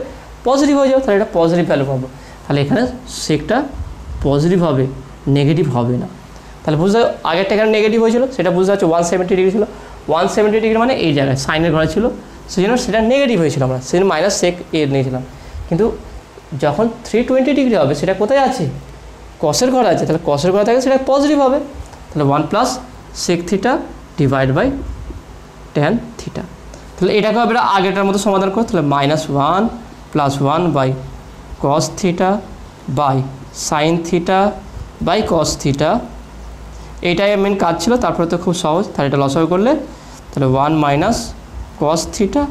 পজিটিভ হয়ে যাবে, তাহলে এটা পজিটিভ ভ্যালু পাবো। তাহলে এখানে সেকটা পজিটিভ হবে, নেগেটিভ হবে না। তাহলে বুঝতে আগেরটা এখানে নেগেটিভ হয়েছিল, সেটা বুঝতে পারছো 170 ডিগ্রি ছিল। 170 ডিগ্রি মানে এই জায়গায় সাইনের ঘরে ছিল, সেই জন্য সেটা নেগেটিভ হয়েছিল, আমরা সেই মাইনাস সেক এ নিয়েছিলাম। কিন্তু যখন 320 ডিগ্রি হবে সেটা কোথায় আছে? কসের ঘরে আছে, তাহলে কসের ঘরে থাকে সেটা পজিটিভ হবে। তাহলে 1 plus sec theta divide by tan theta. তাহলে এটাকে হবে আগেটার মতো সমাধান করো। তাহলে -1 + 1 by cos theta by sine theta by cos theta, এইটাই মেন কাজ ছিল। তারপরে তো খুব সহজ, তাহলে এটা লসাগু করলে তাহলে 1 মাইনাস কস থিটা,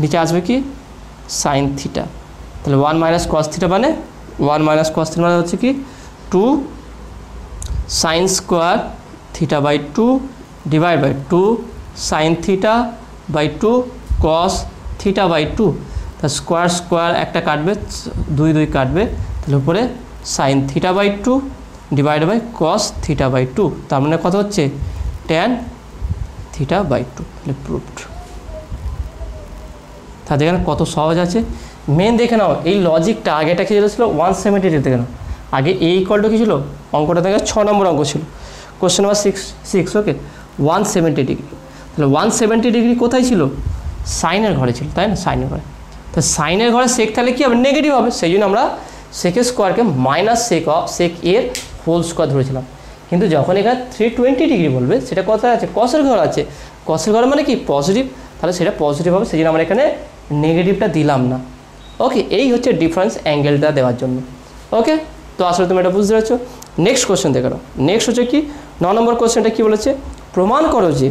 নিচে আসবে কি সাইন থিটা। তাহলে 1 মাইনাস কস থিটা মানে 1 মাইনাস কস থিটা মানে হচ্ছে কি 2 sine square theta by 2 divide by 2 sine theta by 2 cos theta by 2। তা স্কোয়ার স্কোয়ার একটা কাটবে, 2 2 কাটবে, তাহলে উপরে sine theta by 2 divide by cos theta by 2, তার মানে কত হচ্ছে ট্যান থিটা বাই 2। তাহলে প্রুভড। তা দেখেন কত সহজ আছে। মেন দেখে নাও এই লজিকটা, আগেটা কী ছিল 170 ডিগ্রি, দেখে নাও আগে এ ইকুয়াল টু কী ছিল, অঙ্কটা থেকে 6 নম্বর অঙ্ক ছিল, কোশ্চেন নাম্বার 6 ওকে 170 ডিগ্রি। তাহলে 170 ডিগ্রি কোথায় ছিল? সাইনের ঘরে ছিল, তাই না? সাইনের ঘরে। তো সাইনের ঘরে সেক তাহলে কী হবে? নেগেটিভ হবে। সেই জন্য আমরা সেকের স্কোয়ারকে মাইনাস সেক এর হোল স্কোয়ার ধরেছিলাম। কিন্তু যখন এখানে 320 ডিগ্রি বলবে সেটা কোথায় আছে? কসের ঘর আছে। কসের ঘরে মানে কি পজিটিভ, তাহলে সেটা পজিটিভ হবে, সেই জন্য আমরা এখানে নেগেটিভটা দিলাম না। ওকে, এই হচ্ছে ডিফারেন্স অ্যাঙ্গেলটা দেওয়ার জন্য। ওকে, তো আসলে তুমি এটা বুঝতে পারছো। নেক্সট কোশ্চেন দেখে নাও। নেক্সট হচ্ছে কি 9 নম্বর কোশ্চেনটা কী বলেছে? প্রমাণ করো যে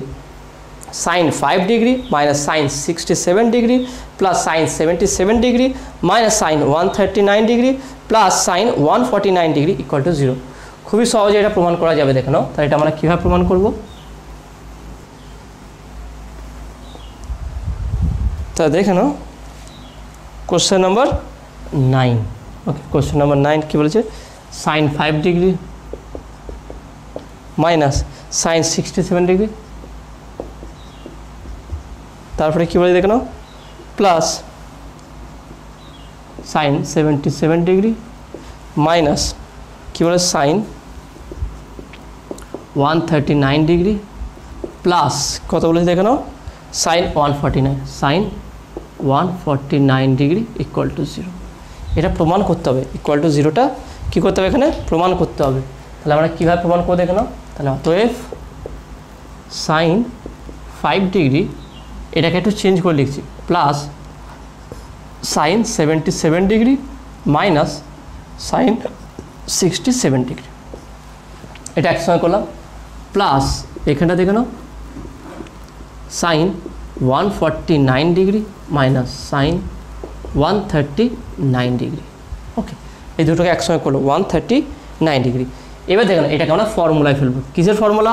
sine 5 degree minus sine 67 degree plus sine 77 degree minus sine 139 degree plus sine 149 degree equal to 0। খুবই সহজে এটা প্রমাণ করা যাবে, দেখে নাও। তাহলে এটা আমরা কীভাবে প্রমাণ করব? তা দেখে নাও question number 9। Okay, question number 9 কী বলেছে? Sine 5 degree minus sine 67 degree, তারপরে কী বলে দেখে নাও প্লাস সাইন 77 ডিগ্রি মাইনাস কী বলে সাইন 139 ডিগ্রি প্লাস কত বলেছে দেখে নাও সাইন 149 ডিগ্রি ইকুয়াল টু 0। এটা প্রমাণ করতে হবে, ইকুয়াল টু 0টা কী করতে হবে? এখানে প্রমাণ করতে হবে। তাহলে আমরা কীভাবে প্রমাণ করে দেখে নাও। তাহলে অতএব সাইন 5 ডিগ্রি এটাকে একটু চেঞ্জ করে লিখছি, plus sine 77 degree minus sine 67 degree, এটা একসঙ্গে করলাম, প্লাস এখানটা দেখে নাও sine 149 degree minus sine 139 degree. Okay, এই দুটোকে একসঙ্গে করলো 139 ডিগ্রি। এবার দেখেন এটাকে আমরা ফর্মুলায় ফেলবো। কিসের formula?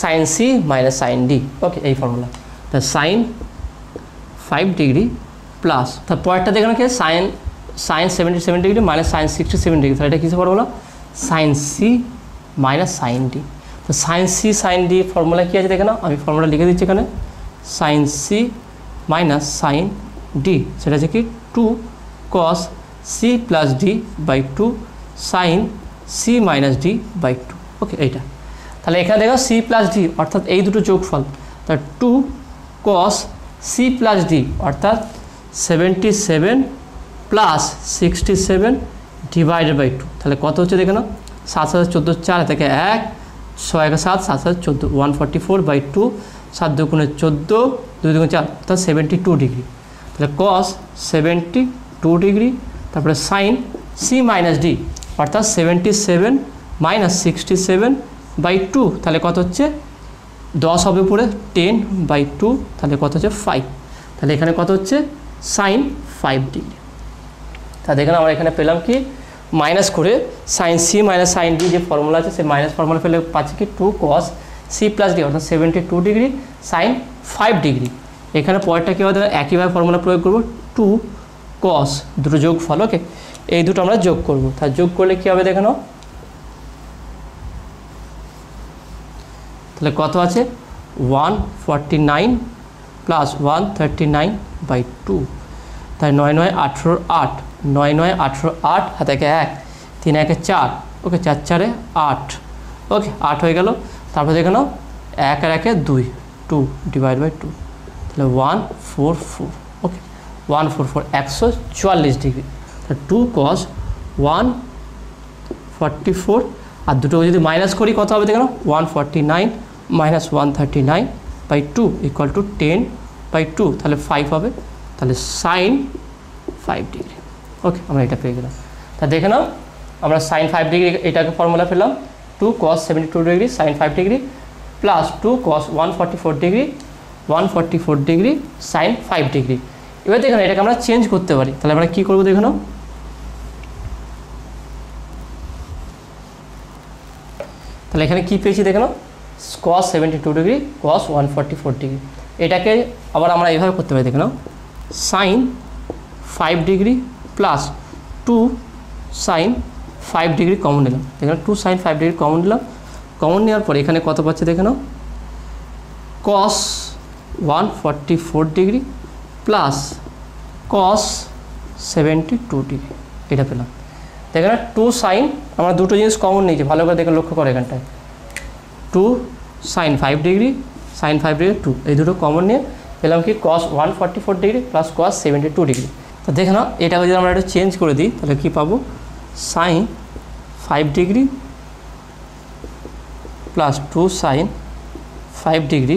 Sine C minus sine D. Okay, এই ফর্মুলা। তা সাইন 5 ডিগ্রি প্লাস, তার পরেরটা দেখেন কি sine 77 degree minus sine 67 degree, তাহলে এটা কিসের formula? Sine C minus sine D. তো sine C sine D formula কী আছে দেখে নাও, আমি ফর্মুলা লিখে দিচ্ছি এখানে। Sine C minus sine D সেটা হচ্ছে কি 2 cos C plus D by 2 sine C minus D by 2। Okay, এইটা তাহলে এখানে দেখো সি প্লাস ডি অর্থাৎ এই দুটো যোগফল, তার 2 কস সি প্লাস ডি অর্থাৎ 77 প্লাস 67 ডিভাইডেড বাই 2, তাহলে কত হচ্ছে দেখে নাও 7 7 14 4 থেকে 1 6 1 7 7 7 14 144 বাই 2 7 2 গুণে 14 2 2 4 অর্থাৎ 72 ডিগ্রি। তাহলে কস 72 ডিগ্রি, তারপরে সাইন সি মাইনাস ডি অর্থাৎ 77 মাইনাস 67 বাই 2, তাহলে কত হচ্ছে 10 হবে উপরে 10 বাই 2, তাহলে কত হচ্ছে 5। তাহলে এখানে কত হচ্ছে সাইন 5 ডিগ্রি। তা দেখেন আমরা এখানে পেলাম কি মাইনাস করে sine C minus sine D যে ফর্মুলা আছে সেই মাইনাস ফর্মুলা ফেলে পাচ্ছি কি 2 কস সি প্লাস ডি অর্থাৎ 72 ডিগ্রি সাইন 5 ডিগ্রি। এখানে পরেরটা কী হবে একইভাবে ফর্মুলা প্রয়োগ করবো 2 কস, দুটো যোগ ফল। ওকে, এই দুটো আমরা যোগ করবো। তার যোগ করলে কী হবে দেখে নাও, তাহলে কত আছে 149 প্লাস 139/2, তাই 9 9 18 8, 9 9 18 8, হাতে 1, 3 1 4, ওকে 4 4 8, ওকে 8 হয়ে গেল। তারপর দেখে নাও 1 আর 1 2, 2 ডিভাইড বাই 2, তাহলে 144, ওকে 144 144 ডিগ্রি। তাহলে 2 cos 144, আর দুটো যদি মাইনাস করি কত হবে দেখে নাও 149 মাইনাস 139/2 ইকুয়াল টু 10/2, তাহলে 5 হবে, তাহলে সাইন 5 ডিগ্রি। ওকে আমরা এটা পেয়ে গেলাম। তা দেখে নাও আমরা সাইন 5 ডিগ্রি এটাকে ফর্মুলা পেলাম 2 cos 72 degree sine 5 degree plus 2 cos 144 degree sine 5 degree. এবার দেখে নাও এটাকে আমরা চেঞ্জ করতে পারি, তাহলে আমরা কী করবো দেখে নাও, তাহলে এখানে কী পেয়েছি দেখে নাও cos 72 ডিগ্রি cos 144 ডিগ্রি। এটাকে আবার আমরা এইভাবে করতে পারি দেখে নাও sine 5 degree plus 2 sine 5 degree common নিলাম, দেখে নাও 2 সাইন 5 ডিগ্রি কমন নিলাম। কমন নেওয়ার পরে এখানে কত পাচ্ছে দেখে নাও cos 144 degree plus cos 72 degree, এটা পেলাম। দেখে না 2 সাইন, আমরা দুটো জিনিস কমন নিয়েছি, ভালো করে দেখে লক্ষ্য করে এখানটায় 2 সাইন 5 ডিগ্রি সাইন 5 ডিগ্রি 2, এই দুটো কমন নিয়ে পেলাম কি cos 144 degree plus cos 72 degree. তো দেখে নাও এটাকে যদি আমরা একটু চেঞ্জ করে দিই তাহলে কী পাবো sine 5 degree plus 2 sine 5 degree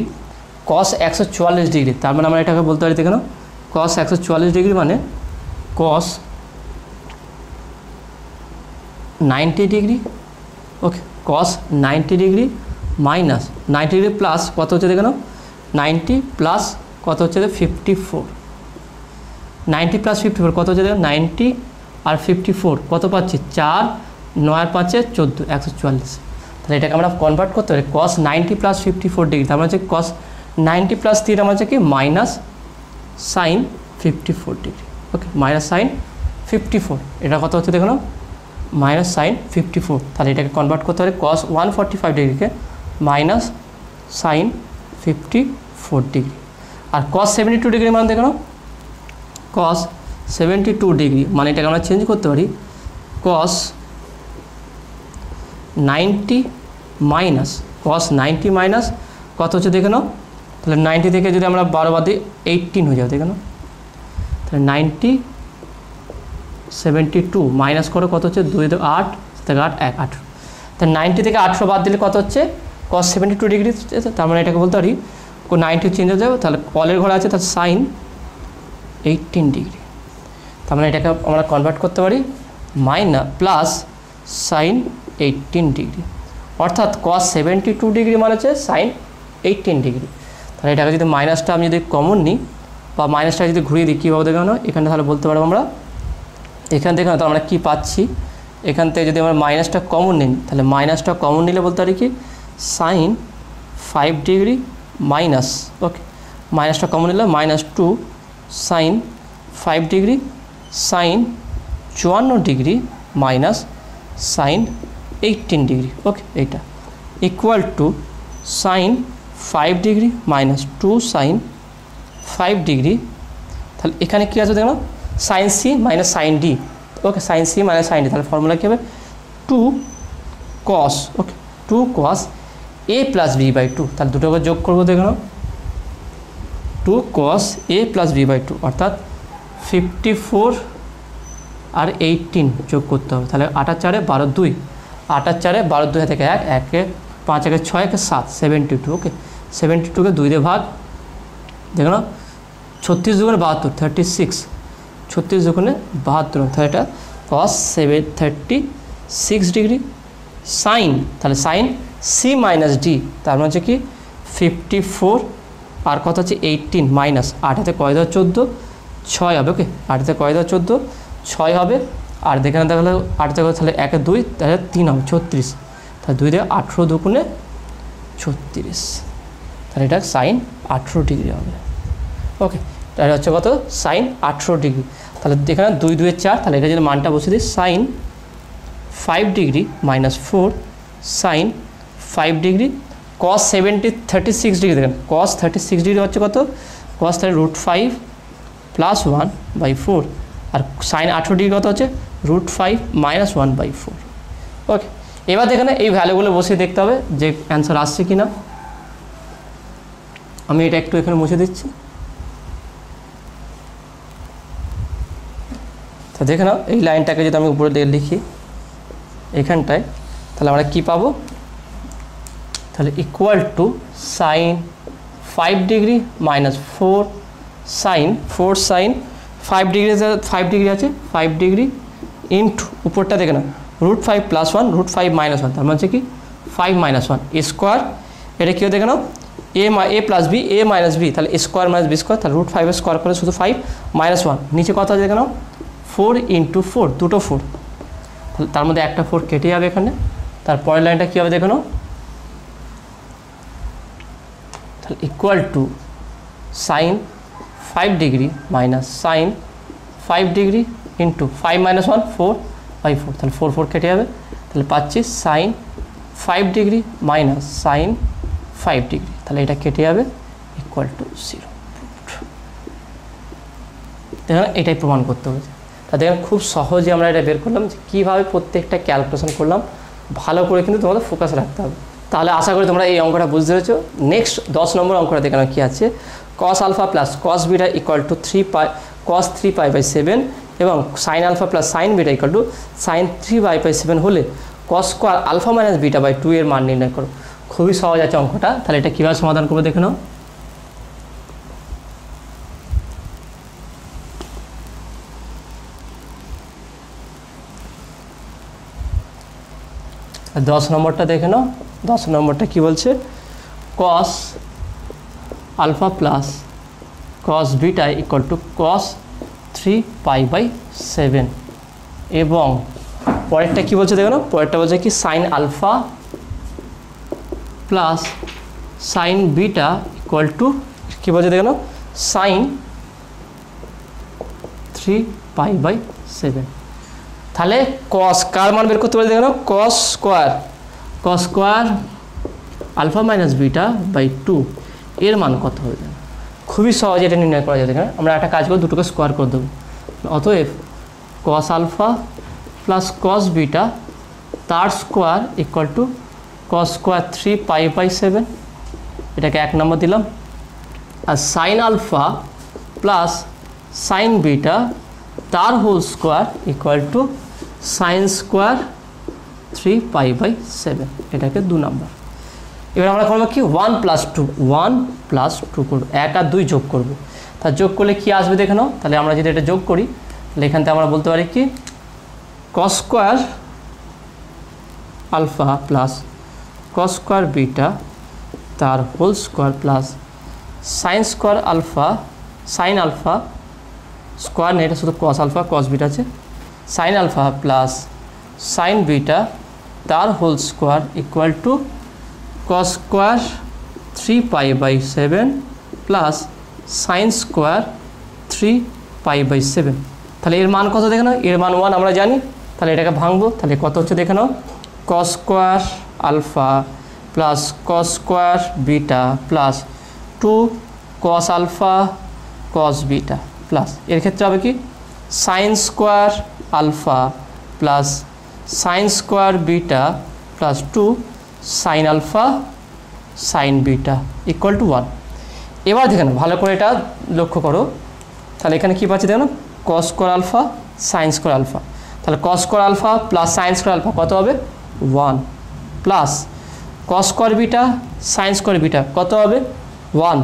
cos 144 degree, তার মানে আমরা এটাকে বলতে পারি দেখে নাও cos 144 ডিগ্রি মানে cos 90 degree, okay cos 90 degree minus 90 degree plus কত হচ্ছে দেখে নাও 90 প্লাস কত হচ্ছে 54, 90 প্লাস 54 কত হচ্ছে দেখো 90 আর 54 কত পাচ্ছি 4 9 আর 5 14 144। তাহলে এটাকে আমরা কনভার্ট করতে পারি cos 90 প্লাস 54 ডিগ্রি, তার মানে হচ্ছে cos 90 প্লাস 3 আমার হচ্ছে কি মাইনাস সাইন 54 ডিগ্রি, ওকে মাইনাস সাইন 54, এটা কত হচ্ছে দেখো মাইনাস সাইন 54। তাহলে এটাকে কনভার্ট করতে পারি cos 145 ডিগ্রিকে মাইনাস সাইন 54 ডিগ্রি। আর cos 72 ডিগ্রি মানে দেখো cos 72 ডিগ্রি মানে এটাকে আমরা চেঞ্জ করতে পারি cos 90 মাইনাস cos 90 মাইনাস কত হচ্ছে দেখে নাও, তাহলে 90 থেকে যদি আমরা 12 বাদ দিই 18 হয়ে যাবে দেখে নাও, তাহলে 90 72 মাইনাস করে কত হচ্ছে 2 8 থেকে 8 1 18, তাহলে 90 থেকে 18 বাদ দিলে কত হচ্ছে cos 72 ডিগ্রি, তার মানে এটাকে বলতে পারি 90 চেঞ্জ হয়ে যাবে, তাহলে কলের ঘরে আছে তার সাইন 18 ডিগ্রি, তার মানে এটাকে আমরা কনভার্ট করতে পারি মাইনাস প্লাস সাইন 18 ডিগ্রি, অর্থাৎ cos 72 ডিগ্রি মানে হচ্ছে সাইন 18 ডিগ্রি। তাহলে এটাকে যদি মাইনাসটা আমি যদি কমন নিই বা মাইনাসটা যদি ঘুরিয়ে দিই কীভাবে দেখানো এখানে, তাহলে বলতে পারবো আমরা এখান থেকে তো আমরা কী পাচ্ছি, এখান থেকে যদি আমরা মাইনাসটা কমন নিই তাহলে মাইনাসটা কমন নিলে বলতে পারি কি সাইন 5 ডিগ্রি মাইনাস, ওকে মাইনাসটা কমন নিলে minus 2 sine 5 degree sine 54 degree minus sine 18 degree, okay এইটা equal to sine 5 degree minus 2 sine 5 degree. তাহলে এখানে কী আছে দেখো sine C minus sine D, okay sine C minus sine D, তাহলে formula কী হবে 2 cos, okay 2 cos a plus B by 2, তাহলে দুটোকে যোগ করবো দেখো 2 cos a plus B by 2 অর্থাৎ 54 আর 18 যোগ করতে হবে, তাহলে 8 আর 4 12 2, 8 আর 4 12 2 থেকে 1 1 5 1 6 1 7 72, ওকে 72কে 2 দিয়ে ভাগ দেখো 36 দুগুণে 72 36, 36 দুগুণে 72, তাহলে এটা cos 36 ডিগ্রি সাইন, তাহলে সাইন সি মাইনাস ডি, তার মানে হচ্ছে কি 54 আর কত হচ্ছে 18 মাইনাস 8 হাতে কয় দাও 14 6 হবে, ওকে 8 হাতে কয় দাও 14 6 হবে, আর দেখে না তাহলে 8 থেকে তাহলে 1 2 তাহলে 3 হবে 36, তাহলে 2 দিয়ে 18 দুগুণে 36, তাহলে এটা সাইন 18 ডিগ্রি হবে, ওকে তাহলে হচ্ছে কত সাইন 18 ডিগ্রি। তাহলে এখানে 2 2 4, তাহলে এটা যদি মানটা বসে দিই sine 5 degree minus 4 sine 5 degree cos 36 degree, দেখেন cos 36 ডিগ্রি হচ্ছে কত কস তাহলে √5 প্লাস 1/4 আর সাইন 18 ডিগ্রি কত হচ্ছে √5 মাইনাস 1/4। ওকে, এবার দেখেন এই ভ্যালুগুলো বসিয়ে দেখতে হবে যে অ্যান্সার আসছে কি না। আমি এটা একটু এখানে মুছে দিচ্ছি। তো দেখে নাও এই লাইনটাকে যদি আমি উপরে দিয়ে লিখি এখানটায়, তাহলে আমরা কি পাবো, তাহলে equal to sine 5 degree minus 4 sine 5 degree আছে 5 ডিগ্রি ইন্টু উপরটা দেখে না √5 প্লাস 1 √5 মাইনাস 1, তার মানে হচ্ছে কি 5 মাইনাস 1 স্কোয়ার। এটা কেউ দেখে নাও এ plus B A minus B, তাহলে স্কোয়ার মাইনাস বি স্কোয়ার, তাহলে √5 স্কোয়ার করে শুধু 5 মাইনাস 1, নিচে কত আছে দেখে নাও 4 ইন্টু 4 দুটো 4, তাহলে তার মধ্যে একটা 4 কেটে যাবে এখানে। তারপরের লাইনটা কী হবে দেখে নাও, তাহলে equal to sine 5 degree minus sine 5 degree into 5 minus 1 4/4, তাহলে 4 কেটে যাবে, তাহলে পাচ্ছি sine 5 degree minus sine 5 degree, তাহলে এটা কেটে যাবে ইকুয়াল টু 0। দেখুন এটাই প্রমাণ করতে হবে। তা দেখুন খুব সহজে আমরা এটা বের করলাম যে কীভাবে প্রত্যেকটা ক্যালকুলেশন করলাম, ভালো করে কিন্তু তোমাদের ফোকাস রাখতে হবে। তাহলে আশা করি তোমরা এই অঙ্কটা বুঝতে পেরেছো। নেক্সট 10 নম্বর অঙ্কটা দেখে নাও কী আছে, cos alpha plus cos beta equal to cos 3π/7 এবং sine alpha plus sine beta equal to sine 3π/7 হলে cos square alpha minus beta এর মান নির্ণয় করো। খুবই সহজ আছে অঙ্কটা, তাহলে এটা কীভাবে সমাধান করবে দেখে নাও। 10 নম্বরটা দেখে নাও। 10 নম্বরটা কী বলছে, cos alpha plus cos beta equal to cos 3π/7 এবং পরেরটা কী বলছে দেখো না, পরেরটা বলছে কি sine alpha plus sine beta equal to কী বলছে দেখো না সাইন 3π/7। তাহলে cos কার মান বের করতে পারি দেখো না, cos square alpha minus beta এর মান কত হবে। খুবই সহজে এটা নির্ণয় করা যায়। দেখেন আমরা একটা কাজ করে দুটোকে স্কোয়ার করে দেবো, অতএব cos alpha plus cos beta তার square equal to cos square 3π/7, এটাকে 1 নম্বর দিলাম। আর sine alpha plus sine beta তার whole square equal to sine square 3π/7, এটাকে 2 নম্বর। এবার আমরা করবো কি 1 + 2 করবো, 1 আর 2 যোগ করবো। তা যোগ করলে কি আসবে দেখে নাও। তাহলে আমরা যদি এটা যোগ করি তাহলে এখান থেকে আমরা বলতে পারি কি cos square alpha plus cos square beta তার whole square plus sine square alpha sine alpha square নেই, এটা শুধু cos আলফা cos বিটা আছে, sine alpha plus sine beta তার whole square equal to cos square 3π/7 plus sine square 3π/7। তাহলে এর মান কত দেখে নাও, এর মান 1 আমরা জানি, তাহলে এটাকে ভাঙবো। তাহলে কত হচ্ছে দেখে নাও, cos square alpha plus cos square beta plus 2 cos alpha cos beta plus এর ক্ষেত্রে হবে কি sine square alpha plus sine square beta plus 2 sine alpha sine beta equal to 1। এবার দেখেন ভালো করে এটা লক্ষ্য করো, তাহলে এখানে কী পাচ্ছি দেখো cos square alpha sine square alpha, তাহলে cos square alpha plus sine square alpha কত হবে 1 plus cos square beta sine square beta কত হবে 1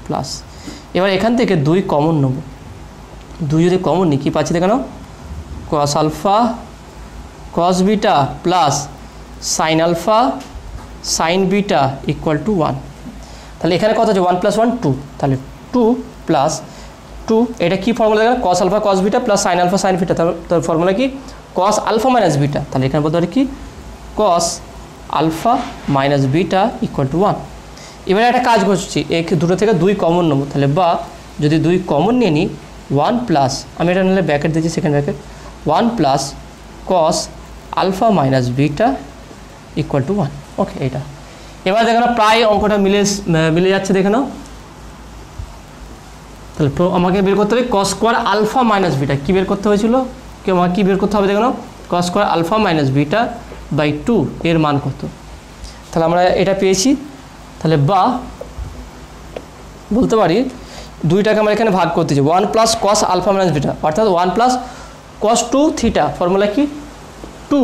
প্লাস। এবার এখান থেকে 2 কমন নেব, 2 যদি কমন নিই কী পাচ্ছি দেখে নাও cos alpha cos beta plus sine alpha sine beta equal to 1। তাহলে এখানে কত আছে 1 + 1 2, তাহলে 2 প্লাস 2 এটা কি ফর্মুলা দেখেন cos alpha cos beta plus sine alpha sine beta, তার ফর্মুলা কি cos আলফা মাইনাস বিটা, তাহলে এখানে বলতে পারি কি cos alpha minus beta equal to 1। এবারে একটা কাজ করছি, এই দুটো থেকে 2 কমন নেবো, তাহলে বা যদি 2 কমন নিয়ে নিই 1 প্লাস আমি এটা নিলে ব্র্যাকেট দিয়েছি second bracket 1 plus cos alpha minus beta equal to 1। Okay, এটা এবার দেখো প্রায় অঙ্কটা মিলে যাচ্ছে দেখে নাও। তাহলে আমাকে বের করতে হবে cos square alpha minus beta. কী বের করতে হয়েছিল, আমাকে কী বের করতে হবে দেখো, cos square alpha minus beta by 2 এর মান কত। তাহলে আমরা এটা পেয়েছি। তাহলে বা বলতে পারি 2টাকে আমরা এখানে ভাগ করতেছি 1 plus cos alpha minus beta, অর্থাৎ 1 প্লাস কস 2 থিটা, ফর্মুলা কি 2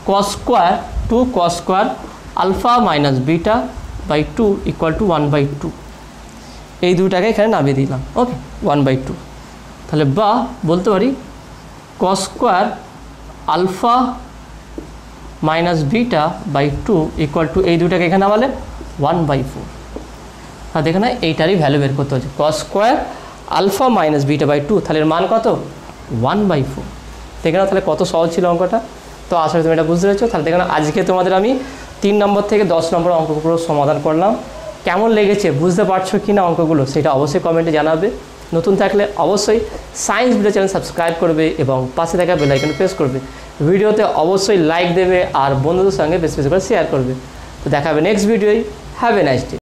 cos square alpha minus beta by 2 equal to 1/2। এই 2টাকে এখানে নামিয়ে দিলাম। ওকে, 1/2। তাহলে বা বলতে পারি cos square alpha minus beta by 2 equal to এই 2টাকে এখানে নামালে 1/4। আর দেখে না এইটারই ভ্যালু বের করতে হচ্ছে cos square alpha minus beta by 2, তাহলে এর মান কত 1/4। দেখে না তাহলে কত সহজ ছিল অঙ্কটা। তো আসলে তুমি এটা বুঝতে পেরেছো। তাহলে দেখে না আজকে তোমাদের আমি 3 নম্বর থেকে 10 নম্বর অঙ্কগুলো সমাধান করলাম। কেমন লেগেছে, বুঝতে পারছো কি না অঙ্কগুলো, সেটা অবশ্যই কমেন্টে জানাবে। নতুন থাকলে অবশ্যই সায়েন্স ভিডিও চ্যানেল সাবস্ক্রাইব করবে এবং পাশে থাকা বেল আইকন প্রেস করবে। ভিডিওতে অবশ্যই লাইক দেবে আর বন্ধুদের সঙ্গে বেশি বেশি করে শেয়ার করবে। তো দেখা হবে নেক্সট ভিডিওয়। Have a nice day.